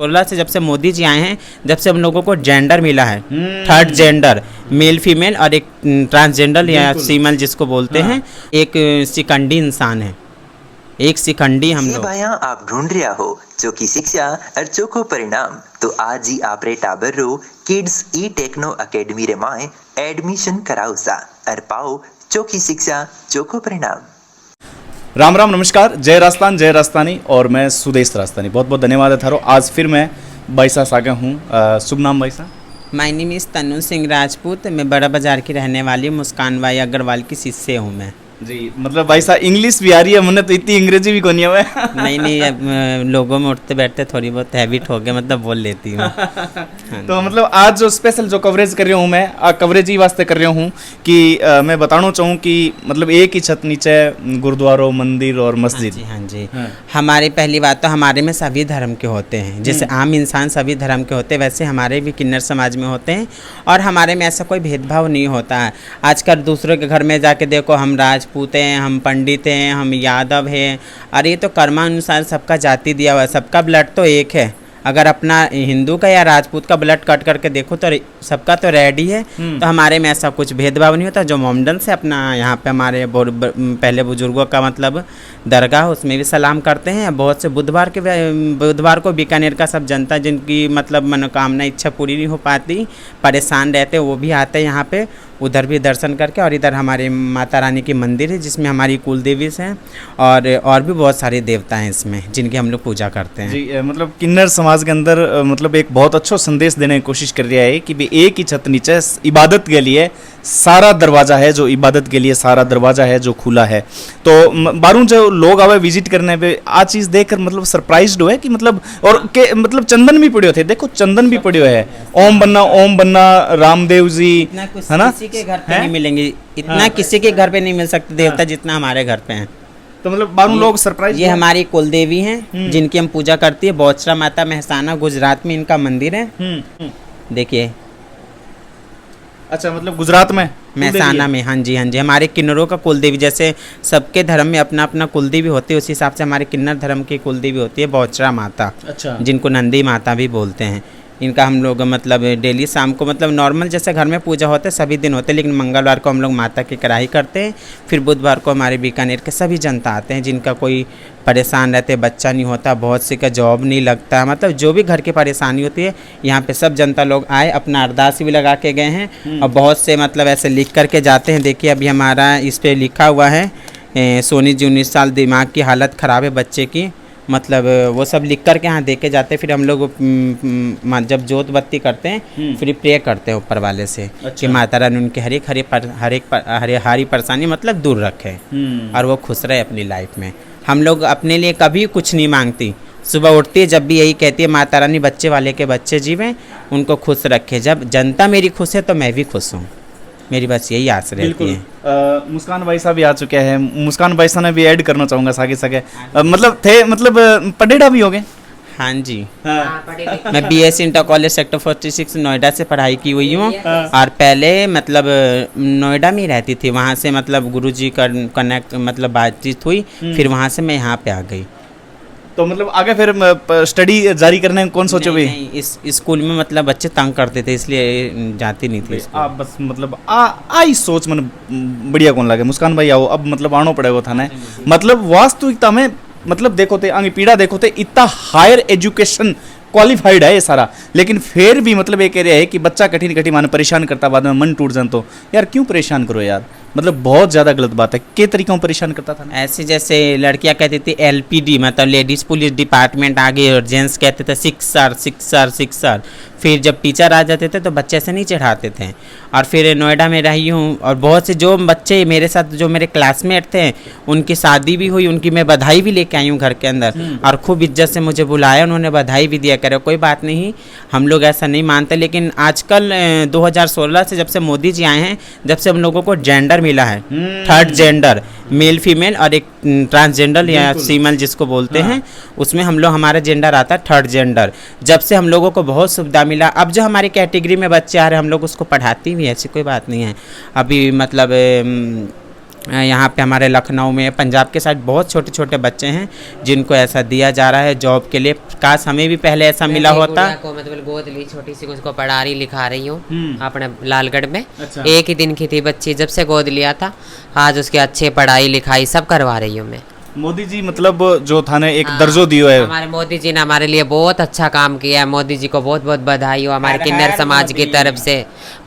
2016 से जब से मोदी जी आए हैं, जब से हम लोगों को जेंडर मिला है, थर्ड जेंडर, मेल फीमेल और एक ट्रांसजेंडर या फीमेल जिसको बोलते हैं, एक शिखंडी इंसान है, एक शिखंडी हम लोग। भाइयां आप ढूंढ रहा हो चोखी शिक्षा और चोखो परिणाम, तो आज ही आपरे टाबर रो किड्स ई टेक्नो अकेडमी रे माए एडमिशन कराओ सा और पाओ चोखी शिक्षा चोखो परिणाम। राम राम नमस्कार, जय राजस्थान जय राजस्थानी और मैं सुदेश राजस्थानी। बहुत बहुत धन्यवाद है थारो। आज फिर मैं बाईसा सागा हूँ। शुभ नाम बाईसा? माय नेम इज़ तनु सिंह राजपूत। मैं बड़ा बाजार की रहने वाली मुस्कान भाई अग्रवाल की शिष्य हूँ मैं जी। मतलब बाईसा इंग्लिश भी आ रही है, मैंने तो इतनी अंग्रेजी भी कोनी है। नहीं, लोगों में उठते बैठते थोड़ी बहुत हैबिट हो गया, मतलब बोल लेती हूँ। तो मतलब आज जो स्पेशल जो कवरेज कर रहा हूँ मैं, कवरेज ही वास्ते कर रहा हूँ कि मैं बताना चाहूँ कि मतलब एक ही छत नीचे गुरुद्वारों, मंदिर और मस्जिद। हाँ जी। हमारे पहली बात तो हमारे में सभी धर्म के होते हैं, जैसे आम इंसान सभी धर्म के होते हैं, वैसे हमारे भी किन्नर समाज में होते हैं और हमारे में ऐसा कोई भेदभाव नहीं होता है। आजकल दूसरों के घर में जाके देखो, हम राजपूत हैं, हम पंडित हैं, हम यादव हैं, और ये तो कर्मानुसार सबका जाति दिया हुआ है, सबका ब्लड तो एक है। अगर अपना हिंदू का या राजपूत का ब्लड कट करके देखो तो सबका तो रेड ही है। तो हमारे में ऐसा कुछ भेदभाव नहीं होता। जो मोमडन से अपना यहाँ पे हमारे पहले बुजुर्गों का मतलब दरगाह, उसमें भी सलाम करते हैं। बहुत से बुधवार को बीकानेर का सब जनता जिनकी मतलब मनोकामना इच्छा पूरी नहीं हो पाती, परेशान रहते, वो भी आते हैं यहाँ पे, उधर भी दर्शन करके। और इधर हमारे माता रानी की मंदिर है जिसमें हमारी कुल देवी हैं और भी बहुत सारे देवता हैं इसमें जिनकी हम लोग पूजा करते हैं जी। मतलब किन्नर समाज के अंदर मतलब एक बहुत अच्छा संदेश देने की कोशिश कर रहा है कि भी एक ही छत नीचे इबादत के लिए सारा दरवाजा है, जो इबादत के लिए सारा दरवाजा है जो खुला है। तो बारू जो लोग आवे विजिट करने पे आ चीज देखकर मतलब सरप्राइज्ड हुए कि मतलब और के मतलब चंदन भी पड़े थे। देखो चंदन भी पड़े है, ओम बन्ना रामदेव जी, है ना? किसी के घर पे नहीं मिलेंगे इतना, किसी के घर पे नहीं मिल सकते देवता जितना हमारे घर पे हैं। तो मतलब बारू लोग सरप्राइज। ये हमारी कुल देवी हैं जिनकी हम पूजा करती है, बौचरा माता महसाना, गुजरात में इनका मंदिर है। देखिए, अच्छा, मतलब गुजरात में महसाना में। हाँ जी। हमारे किन्नरों का कुल देवी, जैसे सबके धर्म में अपना अपना कुल देवी होती है, उसी हिसाब से हमारे किन्नर धर्म की कुल देवी होती है बौचरा माता। अच्छा। जिनको नंदी माता भी बोलते हैं। इनका हम लोग मतलब डेली शाम को मतलब नॉर्मल जैसे घर में पूजा होते है सभी दिन होते हैं, लेकिन मंगलवार को हम लोग माता की कढ़ाई करते हैं। फिर बुधवार को हमारे बीकानेर के सभी जनता आते हैं जिनका कोई परेशान रहते, बच्चा नहीं होता, बहुत से का जॉब नहीं लगता, मतलब जो भी घर की परेशानी होती है, यहाँ पे सब जनता लोग आए, अपना अरदास भी लगा के गए हैं। और बहुत से मतलब ऐसे लिख करके जाते हैं। देखिए अभी हमारा इस पर लिखा हुआ है, सोनी जी 19 साल, दिमाग की हालत ख़राब है बच्चे की, मतलब वो सब लिख करके यहाँ दे के जाते हैं। फिर हम लोग जब जोत बत्ती करते हैं फिर प्रे करते हैं ऊपर वाले से। अच्छा। कि माता रानी उनकी हर एक परेशानी मतलब दूर रखे और वो खुश रहे अपनी लाइफ में। हम लोग अपने लिए कभी कुछ नहीं मांगती, सुबह उठती है जब भी यही कहती है माता रानी बच्चे वाले के बच्चे जीवें, उनको खुश रखे। जब जनता मेरी खुश है तो मैं भी खुश हूँ, मेरी बस यही आस रहती है। मुस्कान भाई साहब भी आ चुके हैं। मुस्कान भाई साहब ने भी ऐड करना चाहूँगा सागे मतलब थे मतलब पडेड़ा भी हो गए। हाँ जी। मैं BSc inter college sector 46 Noida से पढ़ाई की हुई हूँ। और पहले मतलब नोएडा में ही रहती थी, वहाँ से मतलब गुरुजी का कनेक्ट मतलब बातचीत हुई, फिर वहाँ से मैं यहाँ पे आ गई। तो मतलब आगे फिर स्टडी जारी करने कौन सोचे भाई? नहीं, इस स्कूल में मतलब बच्चे तंग करते थे इसलिए जाती नहीं थी। आप बस मतलब आई सोच मन बढ़िया कौन लगे। मुस्कान भाई आओ, अब मतलब आनो पड़ेगा था ना। मतलब वास्तविकता में मतलब देखो थे आगे पीड़ा देखो थे, इतना हायर एजुकेशन क्वालिफाइड है ये सारा, लेकिन फिर भी मतलब ये कह रहा है कि बच्चा कठिन माने परेशान करता, बाद में मन टूट जाए तो यार क्यों परेशान करो यार, मतलब बहुत ज़्यादा गलत बात है। के तरीकों परेशान करता था? ऐसे जैसे लड़कियां कहती थी LPD मतलब लेडीज़ पुलिस डिपार्टमेंट आगे, और जेंट्स कहते थे 6 सर। फिर जब टीचर आ जाते थे तो बच्चे से नहीं चढ़ाते थे। और फिर नोएडा में रही हूँ और बहुत से जो बच्चे मेरे साथ जो मेरे क्लासमेट थे उनकी शादी भी हुई, उनकी मैं बधाई भी लेके आई हूँ घर के अंदर, और खूब इज्जत से मुझे बुलाया, उन्होंने बधाई भी दिया। करे कोई बात नहीं, हम लोग ऐसा नहीं मानते। लेकिन आजकल 2016 से जब से मोदी जी आए हैं, जब से हम लोगों को जेंडर मिला है, थर्ड जेंडर, मेल फीमेल और एक ट्रांसजेंडर या फीमेल जिसको बोलते हैं, उसमें हम लोग हमारा जेंडर आता है थर्ड जेंडर। जब से हम लोगों को बहुत सुविधा मिला। अब जो हमारी कैटेगरी में बच्चे आ रहे हैं हम लोग उसको पढ़ाती भी, ऐसी कोई बात नहीं है। अभी मतलब यहाँ पे हमारे लखनऊ में, पंजाब के साइड बहुत छोटे छोटे बच्चे हैं जिनको ऐसा दिया जा रहा है जॉब के लिए। काश हमें भी पहले ऐसा मिला होता। को मतलब गोद ली, छोटी सी उसको पढ़ा रही लिखा रही हूँ अपने लालगढ़ में। अच्छा। एक ही दिन की थी बच्ची, जब से गोद लिया था आज उसके अच्छे पढ़ाई लिखाई सब करवा रही हूँ मैं। मोदी जी मतलब जो था ना एक हाँ, दर्जो दियो है। हमारे मोदी जी ने हमारे लिए बहुत अच्छा काम किया है। मोदी जी को बहुत बहुत बधाई हो हमारे किन्नर समाज की तरफ से।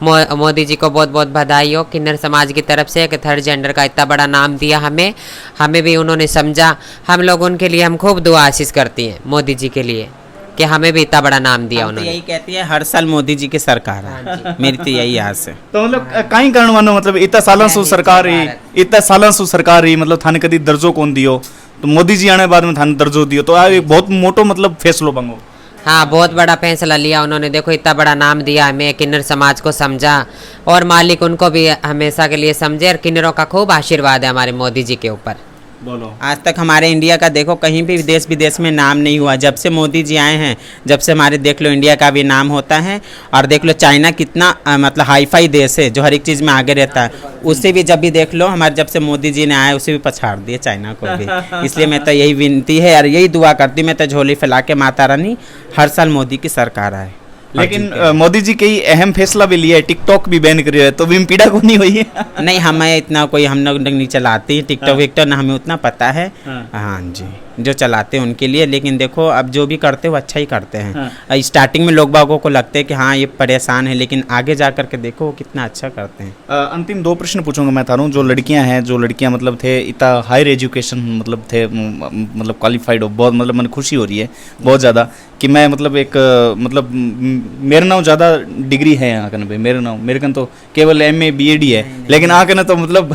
मोदी जी को बहुत बहुत बधाई हो किन्नर समाज की तरफ से कि थर्ड जेंडर का इतना बड़ा नाम दिया हमें भी उन्होंने समझा। हम लोग उनके लिए हम खूब दुआ आशीष करती हैं मोदी जी के लिए कि हमें भी इतना बड़ा नाम दिया हम तो उन्होंने। यही कहती है हर साल मोदी जी की सरकार है। मेरी तो यही आस है। तो मतलब काई कारण मानो मतलब इतना सालों से सरकार रही, इतना सालों से सरकार रही, मतलब थाने कदी दर्जो कौन दियो, तो मोदी जी आने बाद में थाने दर्जो दियो, तो एक बहुत मोटो मतलब फैसलो बंगो। हाँ, बहुत बड़ा फैसला लिया उन्होंने। देखो इतना बड़ा नाम दिया हमें, किन्नर समाज को समझा और मालिक उनको भी हमेशा के लिए समझे। और किन्नरों का खूब आशीर्वाद है हमारे मोदी जी के ऊपर। बोलो। आज तक हमारे इंडिया का देखो कहीं भी देश विदेश में नाम नहीं हुआ। जब से मोदी जी आए हैं, जब से हमारे देख लो इंडिया का भी नाम होता है। और देख लो चाइना कितना मतलब हाई फाई देश है जो हर एक चीज़ में आगे रहता है। उससे भी जब भी देख लो हमारे जब से मोदी जी ने आए उसे भी पछाड़ दिए चाइना को भी। इसलिए मैं तो यही विनती है और यही दुआ करती, मैं तो झोली फैला के माता रानी हर साल मोदी की सरकार आए। लेकिन मोदी जी कई अहम फैसला भी लिया है, टिकटॉक भी बैन करियो है, तो भी पीड़ा को नहीं हुई है। नहीं, हमें इतना कोई हम लोग नहीं चलाती टिकटॉक विकटॉक ना, हमें उतना पता है। हाँ जी, जो चलाते हैं उनके लिए। लेकिन देखो अब जो भी करते हैं वो अच्छा ही करते हैं। स्टार्टिंग में लोग बागों को लगते हैं कि हाँ ये परेशान है, लेकिन आगे जा कर के देखो वो कितना अच्छा करते हैं। अंतिम 2 प्रश्न पूछूंगा मैं थारू। जो लड़कियां मतलब थे इतना हायर एजुकेशन मतलब थे मतलब क्वालिफाइड हो, बहुत मतलब मन खुशी हो रही है बहुत ज़्यादा कि मैं मतलब एक मतलब मेरे नाम ज़्यादा डिग्री है यहाँ कन पे, मेरे कन तो केवल MA BAD है, लेकिन आके ना तो मतलब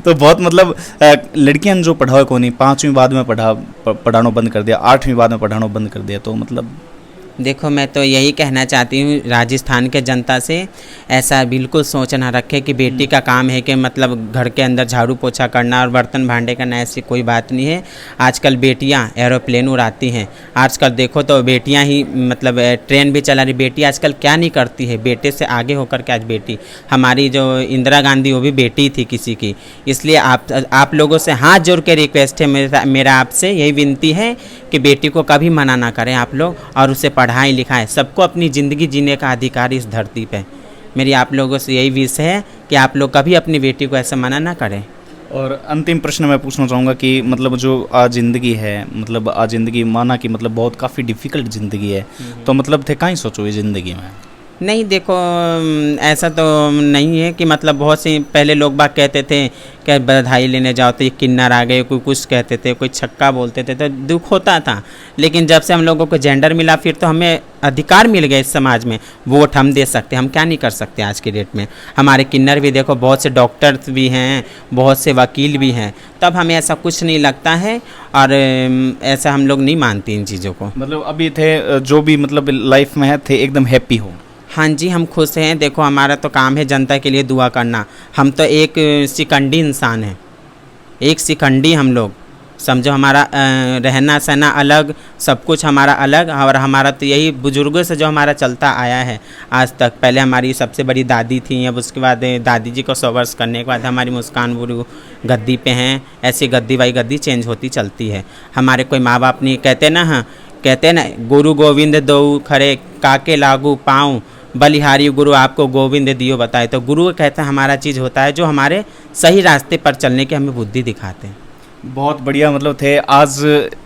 तो बहुत मतलब लड़कियां जो पढ़ाओ को नहीं, 5वीं बाद में पढ़ाना बंद कर दिया, 8वीं बाद में पढ़ाना बंद कर दिया, तो मतलब देखो मैं तो यही कहना चाहती हूँ राजस्थान के जनता से, ऐसा बिल्कुल सोच ना रखे कि बेटी का काम है कि मतलब घर के अंदर झाड़ू पोछा करना और बर्तन भांडे करना, ऐसी कोई बात नहीं है। आजकल बेटियाँ एरोप्लेन उड़ाती हैं। आजकल देखो तो बेटियाँ ही मतलब ट्रेन भी चला रही। बेटी आजकल क्या नहीं करती है, बेटे से आगे होकर के आज बेटी, हमारी जो इंदिरा गांधी वो भी बेटी थी किसी की। इसलिए आप लोगों से हाथ जोड़ के रिक्वेस्ट है मेरा आपसे यही विनती है कि बेटी को कभी मना ना करें आप लोग, और उसे पढ़ाएं लिखाएं। सबको अपनी ज़िंदगी जीने का अधिकार इस धरती पे। मेरी आप लोगों से यही विश है कि आप लोग कभी अपनी बेटी को ऐसा मना ना करें। और अंतिम प्रश्न मैं पूछना चाहूँगा कि मतलब जो आज ज़िंदगी है, मतलब आज ज़िंदगी माना कि मतलब बहुत काफ़ी डिफ़िकल्ट ज़िंदगी है, तो मतलब थे कहीं सोचो ये ज़िंदगी में? नहीं देखो ऐसा तो नहीं है कि मतलब बहुत से पहले लोग बाग कहते थे कि बधाई लेने जाओ तो ये किन्नर आ गए, कोई कुछ कहते थे, कोई छक्का बोलते थे, तो दुख होता था। लेकिन जब से हम लोगों को जेंडर मिला फिर तो हमें अधिकार मिल गए इस समाज में, वोट हम दे सकते हैं। हम क्या नहीं कर सकते आज के डेट में। हमारे किन्नर भी देखो बहुत से डॉक्टर्स भी हैं, बहुत से वकील भी हैं, तब हमें ऐसा कुछ नहीं लगता है और ऐसा हम लोग नहीं मानते इन चीज़ों को। मतलब अभी थे जो भी मतलब लाइफ में है थे एकदम हैप्पी हो? हाँ जी, हम खुश हैं। देखो हमारा तो काम है जनता के लिए दुआ करना। हम तो एक शिकंडी इंसान हैं, एक शिकंडी हम लोग समझो। हमारा रहना सहना अलग, सब कुछ हमारा अलग। और हमारा तो यही बुजुर्गों से जो हमारा चलता आया है आज तक। पहले हमारी सबसे बड़ी दादी थी, अब उसके बाद दादी जी को 100 वर्ष करने के बाद हमारी मुस्कान बुरू गद्दी पे हैं। ऐसी गद्दी बाई गद्दी चेंज होती चलती है। हमारे कोई माँ बाप नहीं कहते ना, हाँ कहते ना, गुरु गोविंद दो खरे काके लागू पाऊँ, बलिहारी गुरु आपको गोविंद दियो बताए। तो गुरु कहता है हमारा चीज़ होता है जो हमारे सही रास्ते पर चलने की हमें बुद्धि दिखाते हैं। बहुत बढ़िया मतलब थे। आज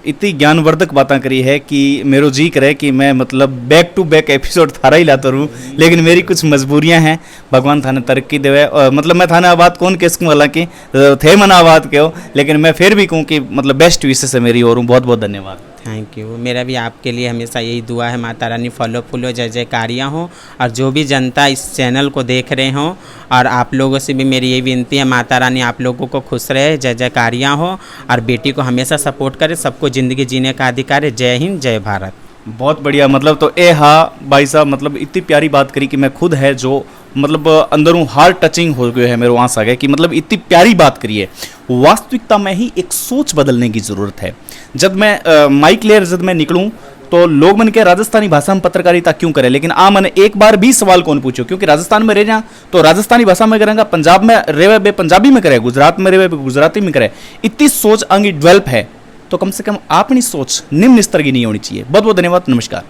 इतनी ज्ञानवर्धक बातें करी है कि मेरो जी करे कि मैं मतलब बैक टू बैक एपिसोड थारा ही लाता रहूँ, लेकिन मेरी कुछ मजबूरियां हैं। भगवान थाने तरक्की देवे। और मतलब मैं थाने आबाद कौन कह सकूँ, हालांकि थे मन आबाद कहो, लेकिन मैं फिर भी कहूँ कि मतलब बेस्ट विशेष है मेरी। और बहुत बहुत धन्यवाद। Thank you. मेरा भी आपके लिए हमेशा यही दुआ है, माता रानी फॉलो फूलो जय जयकारियाँ हो। और जो भी जनता इस चैनल को देख रहे हों, और आप लोगों से भी मेरी यही विनती है, माता रानी आप लोगों को खुश रहे, जय जयकारियाँ हो, और बेटी को हमेशा सपोर्ट करे। सबको ज़िंदगी जीने का अधिकार है। जय हिंद, जय भारत। बहुत बढ़िया। मतलब तो भाई साहब मतलब इतनी प्यारी बात करी कि मैं खुद है जो मतलब अंदरों हार्ट टचिंग हो गए है, मेरे वहाँ आ गए कि मतलब इतनी प्यारी बात करी है। वास्तविकता में ही एक सोच बदलने की ज़रूरत है। जब मैं माइक लेकर जब मैं निकलूँ तो लोग मन के राजस्थानी भाषा में पत्रकारिता क्यों करे, लेकिन आ मन एक बार भी सवाल कौन पूछो, क्योंकि राजस्थान में रहना तो राजस्थानी भाषा में करेंगे, पंजाब में रहे बे पंजाबी में करे, गुजरात में रहे बे गुजराती में करे। इतनी सोच अंगी डेवलप है तो कम से कम अपनी सोच निम्न स्तर की नहीं होनी चाहिए। बहुत बहुत धन्यवाद, नमस्कार।